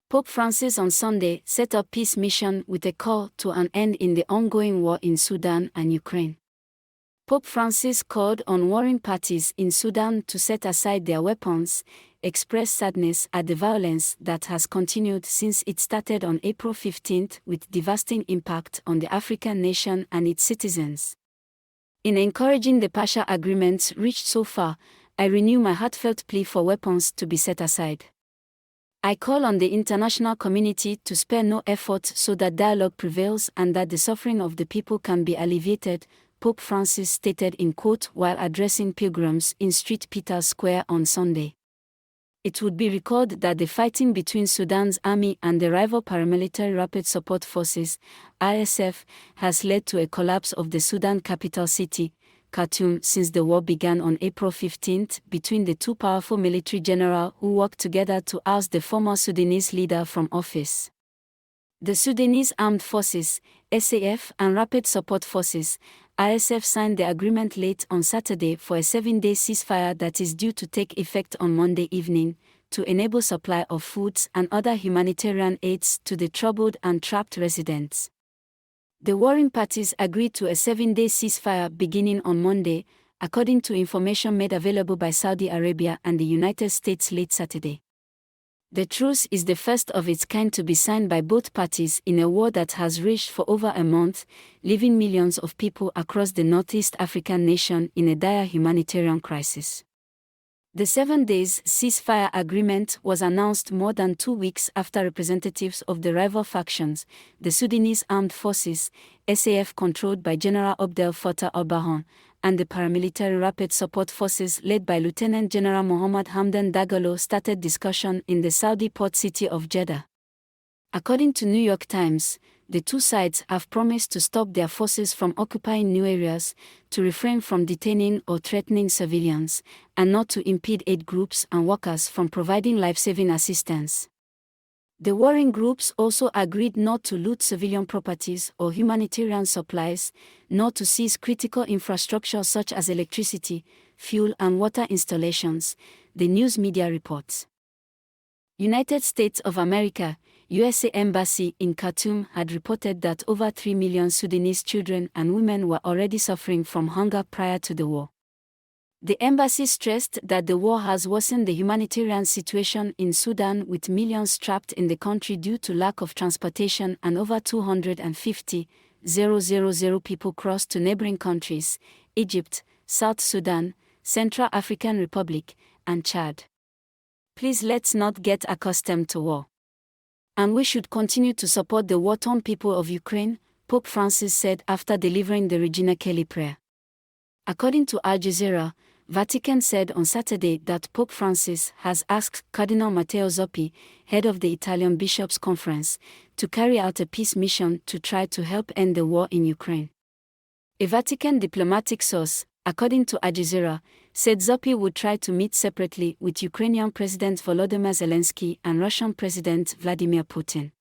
Pope Francis on Sunday set up peace mission with a call to an end in the ongoing war in Sudan and Ukraine. Pope Francis called on warring parties in Sudan to set aside their weapons, express sadness at the violence that has continued since it started on April 15 with devastating impact on the African nation and its citizens. In encouraging the partial agreements reached so far, I renew my heartfelt plea for weapons to be set aside. I call on the international community to spare no effort so that dialogue prevails and that the suffering of the people can be alleviated, Pope Francis stated in quote while addressing pilgrims in St. Peter's Square on Sunday. It would be recalled that the fighting between Sudan's army and the rival paramilitary Rapid Support Forces, RSF, has led to a collapse of the Sudan capital city, Khartoum, since the war began on April 15 between the two powerful military generals who worked together to oust the former Sudanese leader from office. The Sudanese Armed Forces, SAF, and Rapid Support Forces, RSF, signed the agreement late on Saturday for a 7-day ceasefire that is due to take effect on Monday evening, to enable supply of foods and other humanitarian aids to the troubled and trapped residents. The warring parties agreed to a 7-day ceasefire beginning on Monday, according to information made available by Saudi Arabia and the United States late Saturday. The truce is the first of its kind to be signed by both parties in a war that has raged for over a month, leaving millions of people across the Northeast African nation in a dire humanitarian crisis. The 7 days ceasefire agreement was announced more than 2 weeks after representatives of the rival factions, the Sudanese Armed Forces, SAF controlled by General Abdel Fattah al-Burhan, and the paramilitary Rapid Support Forces led by Lieutenant General Mohammed Hamdan Dagalo started discussion in the Saudi port city of Jeddah. According to New York Times, the two sides have promised to stop their forces from occupying new areas, to refrain from detaining or threatening civilians, and not to impede aid groups and workers from providing life-saving assistance. The warring groups also agreed not to loot civilian properties or humanitarian supplies, nor to seize critical infrastructure such as electricity, fuel and water installations, the news media reports. United States of America, USA Embassy in Khartoum had reported that over 3 million Sudanese children and women were already suffering from hunger prior to the war. The embassy stressed that the war has worsened the humanitarian situation in Sudan, with millions trapped in the country due to lack of transportation, and over 250,000 people crossed to neighboring countries, Egypt, South Sudan, Central African Republic, and Chad. Please let's not get accustomed to war. And we should continue to support the war-torn people of Ukraine, Pope Francis said after delivering the Regina Coeli prayer. According to Al Jazeera, Vatican said on Saturday that Pope Francis has asked Cardinal Matteo Zuppi, head of the Italian Bishops' Conference, to carry out a peace mission to try to help end the war in Ukraine. A Vatican diplomatic source, according to Al Jazeera, said Zuppi would try to meet separately with Ukrainian President Volodymyr Zelensky and Russian President Vladimir Putin.